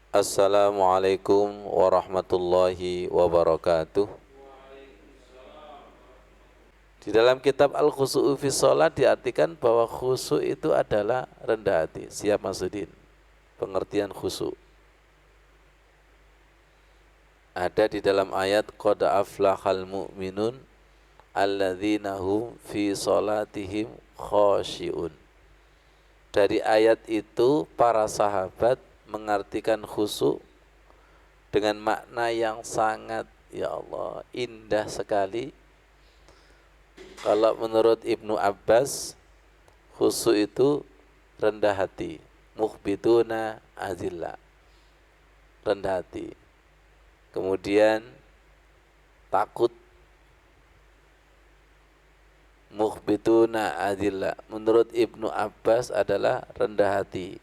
Assalamualaikum warahmatullahi wabarakatuh. Di dalam kitab Al-Khusu'u fi Shalah diartikan bahwa khusu' itu adalah rendah hati. Siap Masudin. Pengertian khusu' ada di dalam ayat qad aflahal mu'minun alladzina hum fi shalatihim khashi'un. Dari ayat itu para sahabat mengartikan khusu' dengan makna yang sangat, ya Allah, indah sekali. Kalau menurut Ibnu Abbas, khusu' itu rendah hati, mukhbituna azillah, rendah hati. Kemudian takut, mukhbituna azillah, menurut Ibnu Abbas adalah rendah hati.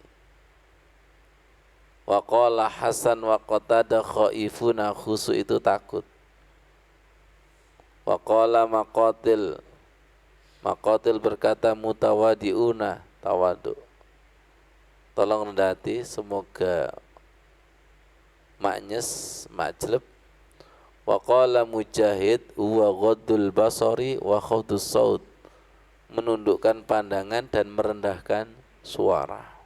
Wa qala Hasan wa Qatadah khaifuna, khusu' itu takut. Wa qala Maqatil berkata mutawadiuna, tawadu. Tolong rendah hati, semoga maknyes, majleb. Wa qala Mujahid huwa ghaddul basari wa khafdus saut, menundukkan pandangan dan merendahkan suara.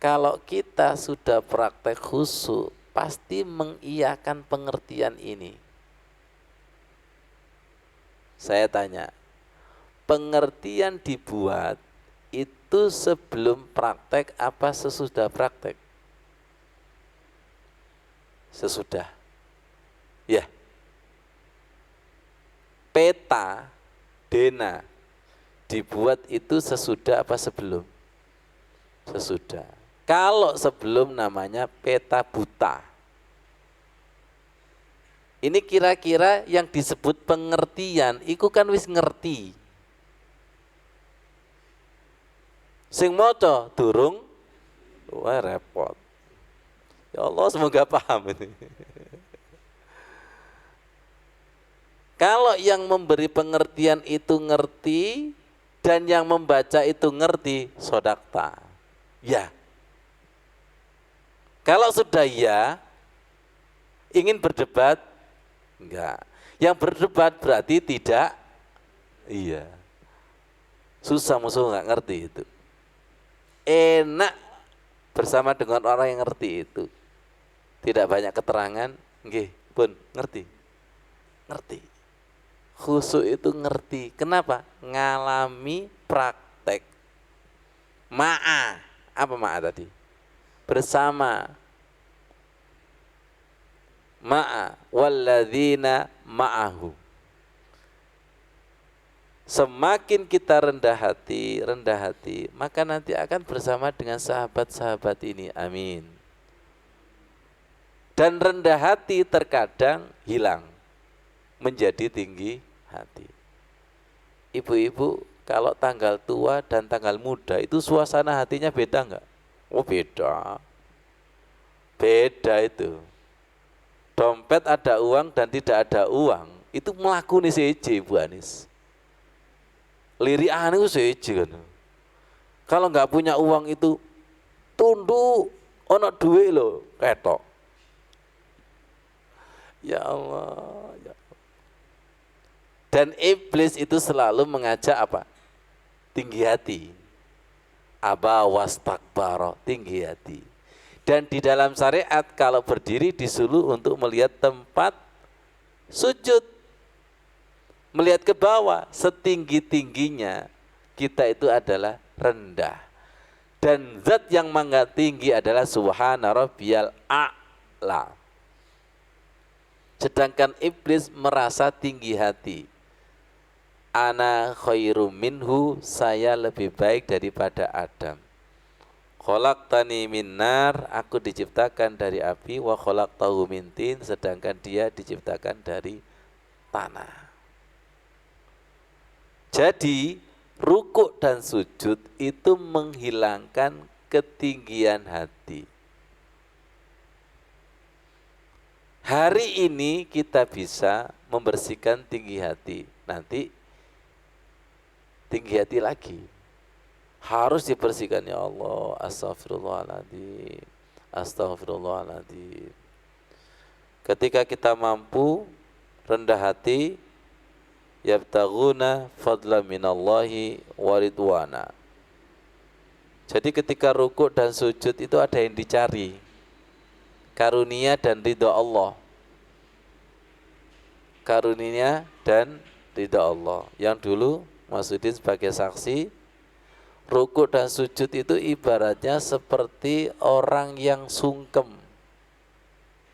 Kalau kita sudah praktek khusyuk, pasti mengiyakan pengertian ini. Saya tanya, pengertian dibuat itu sebelum praktek apa sesudah praktek? Sesudah. Ya. Peta, dena dibuat itu sesudah apa sebelum? Sesudah. Kalau sebelum namanya peta buta. Ini kira-kira yang disebut pengertian, iku kan wis ngerti. Sing maca durung, wah repot. Ya Allah, semoga paham ini. Kalau yang memberi pengertian itu ngerti dan yang membaca itu ngerti, sodakta. Ya. Kalau sudah ya, ingin berdebat, enggak. Yang berdebat berarti tidak, iya. Susah musuh enggak ngerti itu. Enak bersama dengan orang yang ngerti itu. Tidak banyak keterangan, nggih, pun ngerti. Ngerti. Khusyuk itu ngerti. Kenapa? Ngalami praktek. Ma'a. Apa ma'a tadi? Bersama. Ma'a walladzina ma'ahu. Semakin kita rendah hati, maka nanti akan bersama dengan sahabat-sahabat ini. Amin. Dan rendah hati terkadang hilang menjadi tinggi hati. Ibu-ibu, kalau tanggal tua dan tanggal muda itu suasana hatinya beda enggak? Oh beda. Beda itu. Dompet ada uang dan tidak ada uang, itu melakuni seje Bu Anis. Lirian itu seje kan. Kalau nggak punya uang itu tunduk, ono duit loh, ketok. Ya Allah, ya Allah. Dan iblis itu selalu mengajak apa? Tinggi hati. Aba wastakbaro, tinggi hati. Dan di dalam syariat kalau berdiri disuruh untuk melihat tempat sujud. Melihat ke bawah, setinggi-tingginya kita itu adalah rendah. Dan zat yang maha tinggi adalah subhana rabbiyal a'la. Sedangkan iblis merasa tinggi hati. Ana khairum minhu, saya lebih baik daripada Adam. Khalaqtani min nar, aku diciptakan dari api, wa khalaqtahu min tin, sedangkan dia diciptakan dari tanah. Jadi rukuk dan sujud itu menghilangkan ketinggian hati. Hari ini kita bisa membersihkan tinggi hati, nanti tinggi hati lagi. Harus dibersihkan, ya Allah, astagfirullahaladzim. Astaghfirullahaladzim. Ketika kita mampu rendah hati, yabtaghuna fadla minallahi waridwana. Jadi ketika rukuk dan sujud itu ada yang dicari, karunia dan ridha Allah. Karunia dan ridha Allah. Yang dulu Mas Udin sebagai saksi, rukuk dan sujud itu ibaratnya seperti orang yang sungkem.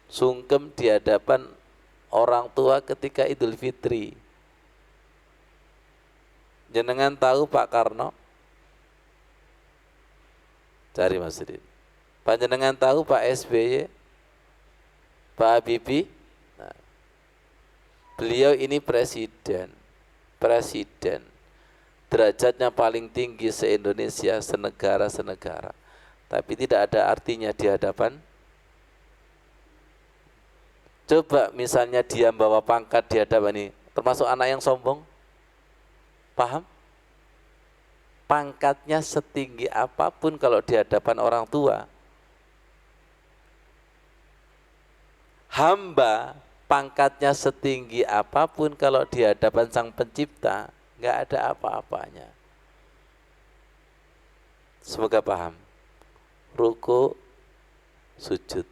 Sungkem di hadapan orang tua ketika Idul Fitri. Jenengan tahu Pak Karno? Cari Mas Udin. Panjenengan tahu Pak SBY? Pak Habibie? Nah, beliau ini presiden. Derajatnya paling tinggi se-Indonesia, senegara. Tapi tidak ada artinya di hadapan. Coba misalnya dia bawa pangkat di hadapan ini, termasuk anak yang sombong. Paham? Pangkatnya setinggi apapun kalau di hadapan orang tua. Hamba pangkatnya setinggi apapun kalau di hadapan Sang Pencipta, nggak ada apa-apanya. Semoga paham. Ruku, sujud.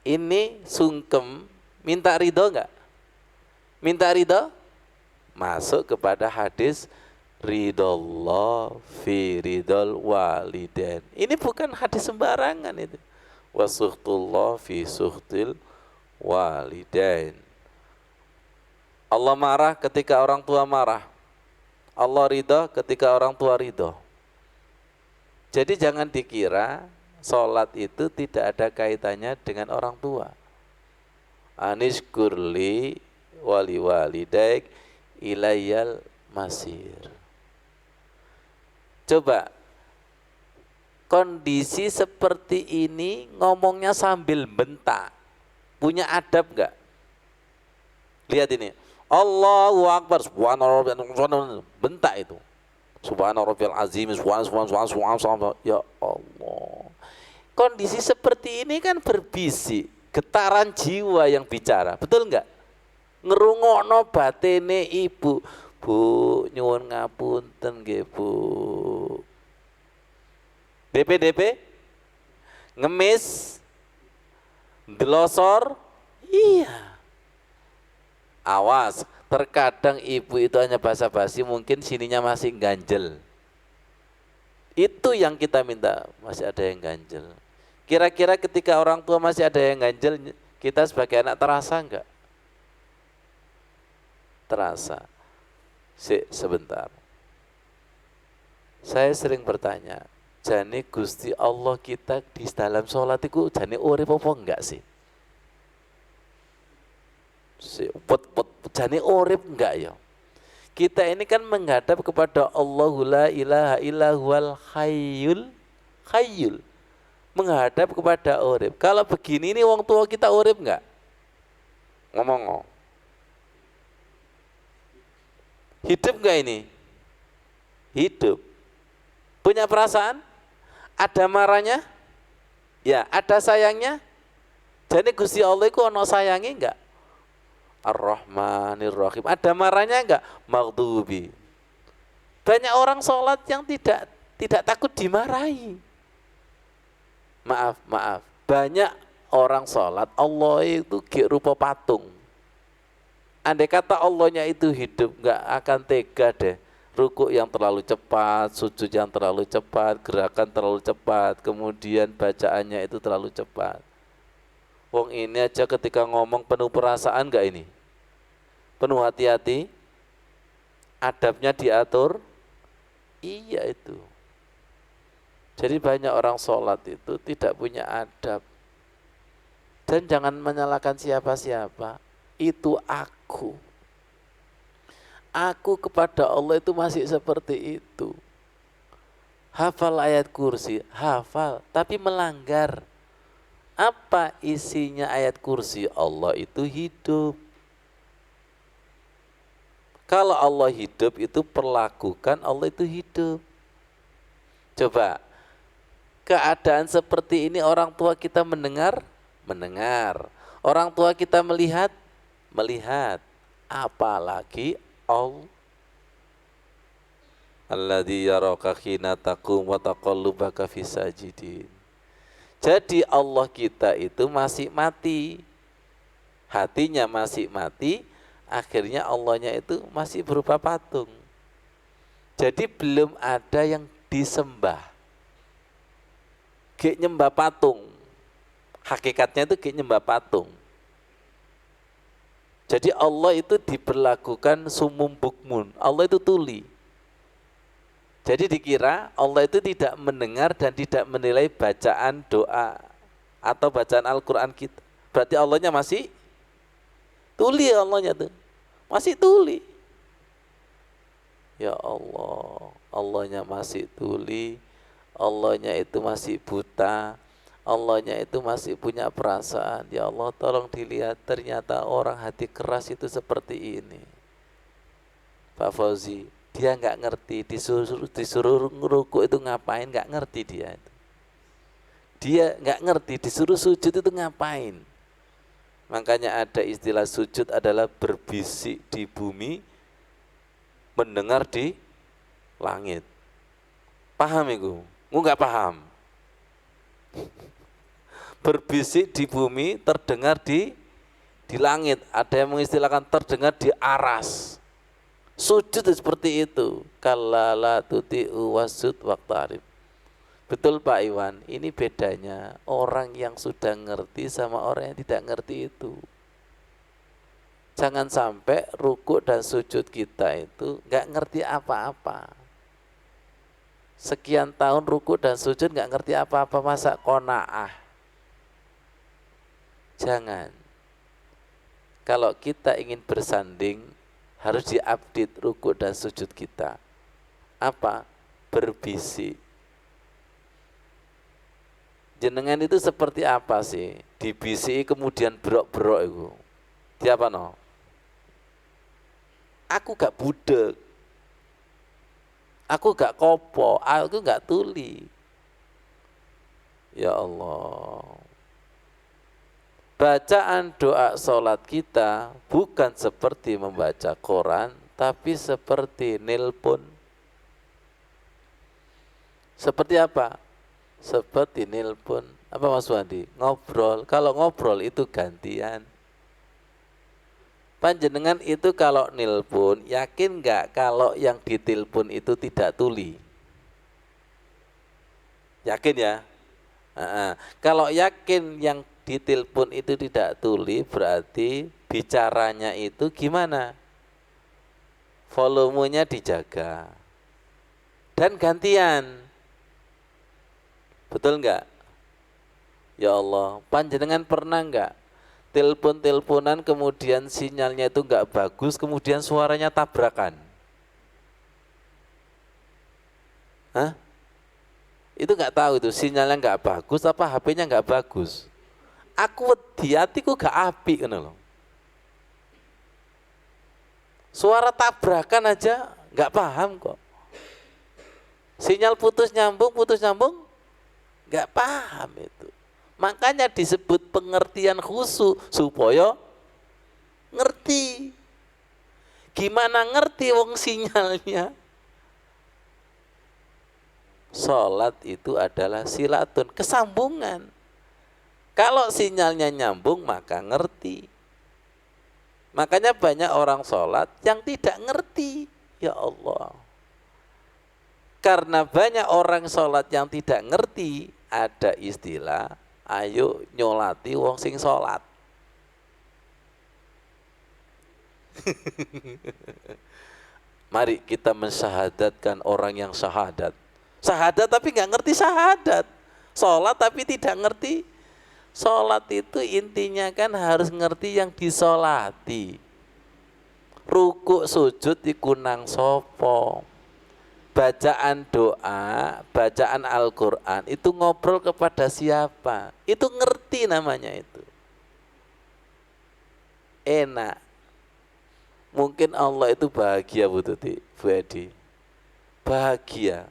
Ini sungkem, minta ridho nggak? Minta ridho? Masuk kepada hadis ridallah fi ridal walidain. Ini bukan hadis sembarangan itu. Wasuhtullah fi suhtil walidain. Allah marah ketika orang tua marah. Allah ridho ketika orang tua ridho. Jadi jangan dikira sholat itu tidak ada kaitannya dengan orang tua. Anishkurli wali walidaik ilayyal masir. Coba kondisi seperti ini ngomongnya sambil bentak, punya adab enggak? Lihat ini, Allahu Akbar, subhanallah, bentak itu. Subhanarabbiyal azim, subhanallah, ya Allah. Kondisi seperti ini kan berbisik, getaran jiwa yang bicara, betul enggak? Ngerungokno batene ibu, Bu, nyuwun ngapunten nggih, Bu. DP ngemis, delosor, iya. Awas, terkadang ibu itu hanya basa-basi, mungkin sininya masih ganjel. Itu yang kita minta, masih ada yang ganjel. Kira-kira ketika orang tua masih ada yang ganjel, kita sebagai anak terasa enggak? Terasa. Sebentar. Saya sering bertanya, jane Gusti Allah kita di dalam sholat itu jane urip apa enggak sih? Jane urip enggak ya? Kita ini kan menghadap kepada Allahu la ilaha illahuwal hayyul. Menghadap kepada urip. Kalau begini ini wong tua kita urip enggak? Ngomong. Hidup enggak ini? Hidup. Punya perasaan? Ada marahnya? Ya, ada sayangnya? Jadi Gusti Allah itu ono sayangi enggak? Ar-Rahmanir Rahim. Ada marahnya enggak? Maghdubi. Banyak orang sholat yang tidak takut dimarahi. Maaf. Banyak orang sholat Allah itu gak rupa patung. Andai kata Allahnya itu hidup, enggak akan tega deh. Rukuk yang terlalu cepat, sujud yang terlalu cepat, gerakan terlalu cepat, kemudian bacaannya itu terlalu cepat. Wong ini aja ketika ngomong penuh perasaan enggak ini? Penuh hati-hati, adabnya diatur. Iya itu. Jadi banyak orang sholat itu tidak punya adab. Dan jangan menyalahkan siapa-siapa. Itu aku. Aku kepada Allah itu masih seperti itu. Hafal ayat kursi, hafal, tapi melanggar. Apa isinya ayat kursi? Allah itu hidup. Kalau Allah hidup itu perlakukan Allah itu hidup. Coba keadaan seperti ini orang tua kita mendengar, orang tua kita melihat, apalagi Allah. Alladzi yaraka hina taqum wa taqallubaka fis sajidin. Jadi Allah kita itu masih mati, hatinya masih mati, akhirnya Allahnya itu masih berupa patung. Jadi belum ada yang disembah. Gek nyembah patung, hakikatnya itu gek nyembah patung. Jadi Allah itu diperlakukan sumum bukmun, Allah itu tuli. Jadi dikira Allah itu tidak mendengar dan tidak menilai bacaan doa atau bacaan Al-Quran kita. Berarti Allahnya masih tuli, Allahnya tuh masih tuli. Ya Allah, Allahnya masih tuli, Allahnya itu masih buta, Allahnya itu masih punya perasaan. Ya Allah, tolong dilihat, ternyata orang hati keras itu seperti ini. Pak Fauzi, dia nggak ngerti, disuruh ngerukuk itu ngapain, nggak ngerti dia itu. Dia nggak ngerti disuruh sujud itu ngapain. Makanya ada istilah sujud adalah berbisik di bumi, mendengar di langit. Paham itu? Nggak paham. Berbisik di bumi, terdengar di langit. Ada yang mengistilahkan terdengar di aras. Sujud seperti itu. Kallala tuti'u wasjud waqtarib. Betul Pak Iwan, ini bedanya orang yang sudah ngerti sama orang yang tidak ngerti itu. Jangan sampai rukuk dan sujud kita itu nggak ngerti apa-apa. Sekian tahun rukuk dan sujud nggak ngerti apa-apa, masa qanaah. Jangan. Kalau kita ingin bersanding, harus diupdate rukuk dan sujud kita. Apa? Berbisik. Jenengan itu seperti apa sih? Dibisiki kemudian berok-berok itu. Dia apa no? Aku gak budek. Aku gak kopo, aku gak tuli. Ya Allah. Bacaan doa sholat kita bukan seperti membaca Quran, tapi seperti nelpon. Seperti apa? Seperti nelpon. Apa Mas Wandi? Ngobrol. Kalau ngobrol itu gantian. Panjenengan itu kalau nelpon, yakin nggak kalau yang ditelepon itu tidak tuli? Yakin ya? Kalau yakin yang ditelepon itu tidak tuli, berarti bicaranya itu gimana? Volumenya dijaga dan gantian. Betul enggak? Ya Allah, panjenengan pernah enggak telepon-teleponan kemudian sinyalnya itu enggak bagus, kemudian suaranya tabrakan? Hah? Itu enggak tahu itu sinyalnya enggak bagus apa HP-nya enggak bagus. Aku wedi atiku gak apik ngono lho. Suara tabrakan aja enggak paham kok. Sinyal putus nyambung enggak paham itu. Makanya disebut pengertian khusyuk supaya ngerti. Gimana ngerti wong sinyalnya? Salat itu adalah silatun, kesambungan. Kalau sinyalnya nyambung maka ngerti. Makanya banyak orang sholat yang tidak ngerti. Ya Allah. Karena banyak orang sholat yang tidak ngerti, ada istilah, ayo nyolati wong sing sholat. Mari kita mensyahadatkan orang yang syahadat. Syahadat tapi nggak ngerti syahadat. Sholat tapi tidak ngerti. Sholat itu intinya kan harus ngerti yang disolati. Rukuk sujud ikunang sopo. Bacaan doa, bacaan Al-Quran itu ngobrol kepada siapa? Itu ngerti namanya itu. Enak. Mungkin Allah itu bahagia Bu Tuti, Bu Edi. Bahagia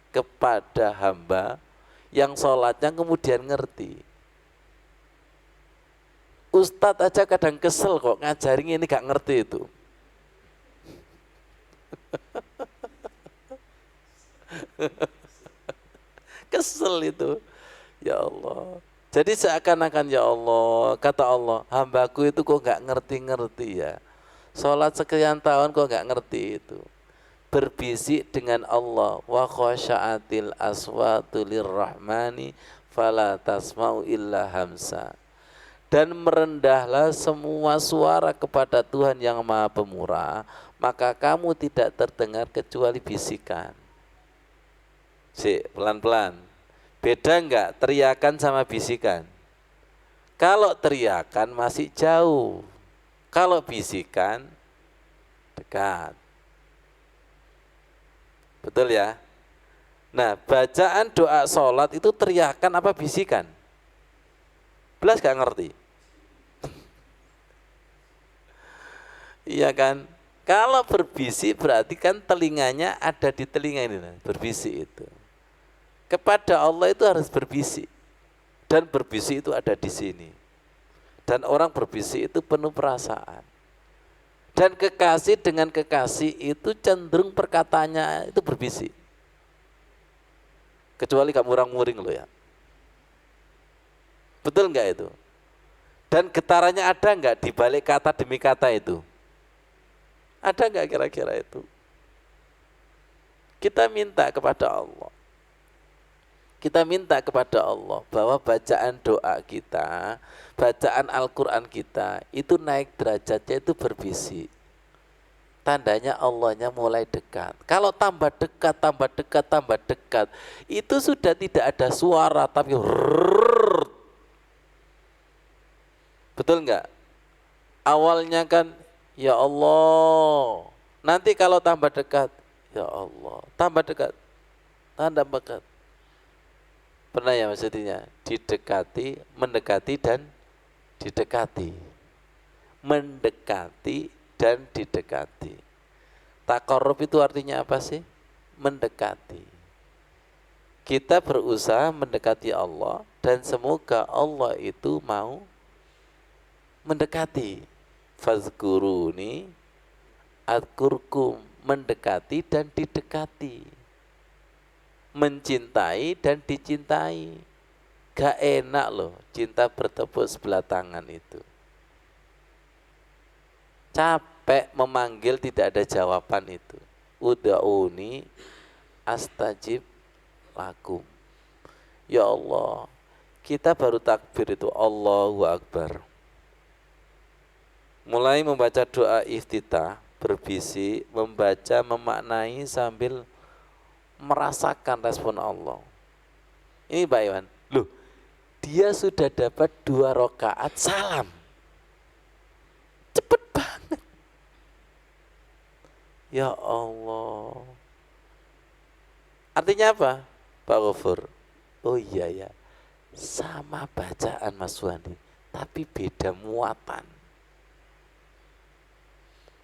kepada hamba yang sholatnya kemudian ngerti. Ustadz aja kadang kesel kok ngajarin ini gak ngerti itu. Kesel itu. Ya Allah. Jadi seakan-akan ya Allah, kata Allah, hambaku itu kok gak ngerti-ngerti ya. Sholat sekian tahun kok gak ngerti itu. Berbisik dengan Allah, wa khasya'atil aswatu lirrahmani fala tasma'u illa hamsa. Dan merendahlah semua suara kepada Tuhan yang Maha Pemurah, maka kamu tidak terdengar kecuali bisikan. Pelan-pelan. Beda enggak teriakan sama bisikan? Kalau teriakan masih jauh, kalau bisikan dekat. Betul ya? Nah, bacaan doa sholat itu teriakan apa bisikan? Belas gak ngerti. Iya kan? Kalau berbisik berarti kan telinganya ada di telinga ini, berbisik itu. Kepada Allah itu harus berbisik. Dan berbisik itu ada di sini. Dan orang berbisik itu penuh perasaan. Dan kekasih dengan kekasih itu cenderung perkataannya itu berbisik. Kecuali kamu orang muring loh ya. Betul enggak itu? Dan getarannya ada enggak di balik kata demi kata itu? Ada enggak kira-kira itu? Kita minta kepada Allah. Kita minta kepada Allah bahwa bacaan doa kita, bacaan Al-Quran kita itu naik derajatnya itu berbisik. Tandanya Allahnya mulai dekat. Kalau tambah dekat, tambah dekat, tambah dekat, itu sudah tidak ada suara tapi rrrr. Betul enggak? Awalnya kan ya Allah. Nanti kalau tambah dekat, ya Allah, tambah dekat, tambah dekat. Pernah ya maksudnya didekati, mendekati dan didekati. Mendekati dan didekati. Taqarrub itu artinya apa sih? Mendekati. Kita berusaha mendekati Allah dan semoga Allah itu mau mendekati. Fazkuruni adkurkum, mendekati dan didekati. Mencintai dan dicintai. Gak enak loh cinta bertepuk sebelah tangan itu. Capek memanggil tidak ada jawaban itu. Uda'uni astajib lakum. Ya Allah, kita baru takbir itu Allahu Akbar. Mulai membaca doa iftitah, berbisik, membaca, memaknai sambil merasakan respon Allah. Ini Pak Iwan, loh dia sudah dapat 2 rakaat salam. Cepet banget. Ya Allah. Artinya apa Pak Ghafur? Oh iya ya, sama bacaan Mas Wandi, tapi beda muatan.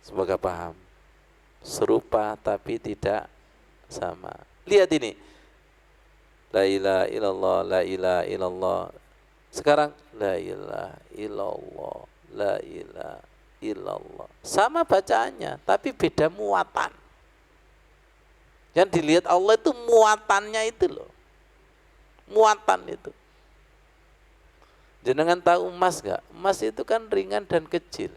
Semoga paham. Serupa tapi tidak sama. Lihat ini. La ilaha illallah, la ilaha illallah. Sekarang la ilaha illallah, la ilaha illallah. Sama bacaannya, tapi beda muatan. Yang dilihat Allah itu muatannya itu loh. Muatan itu. Jenengan tahu emas enggak? Emas itu kan ringan dan kecil.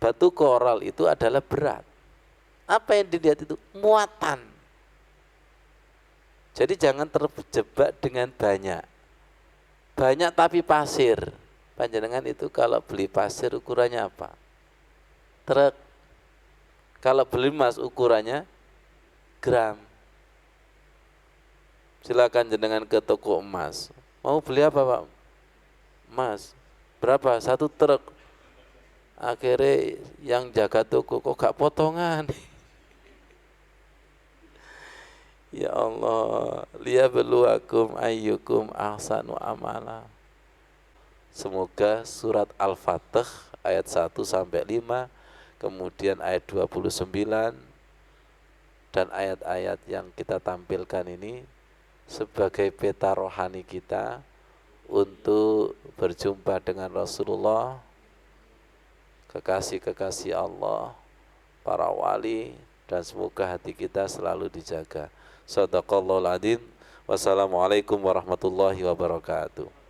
Batu koral itu adalah berat. Apa yang dilihat itu? Muatan. Jadi jangan terjebak dengan banyak. Banyak tapi pasir. Panjenengan itu kalau beli pasir ukurannya apa? Truk. Kalau beli emas ukurannya gram. Silakan jenengan ke toko emas. Mau beli apa Pak? Emas. Berapa? 1 truk. Akhirnya yang jaga toko kok gak potongan. Ya Allah, liyabluwakum ayyukum ahsanu amala. Semoga surat Al-Fatih ayat 1 sampai 5, kemudian ayat 29 dan ayat-ayat yang kita tampilkan ini sebagai peta rohani kita untuk berjumpa dengan Rasulullah, kekasih-kekasih Allah, para wali, dan semoga hati kita selalu dijaga. Shadaqallahul adzim. Wassalamualaikum warahmatullahi wabarakatuh.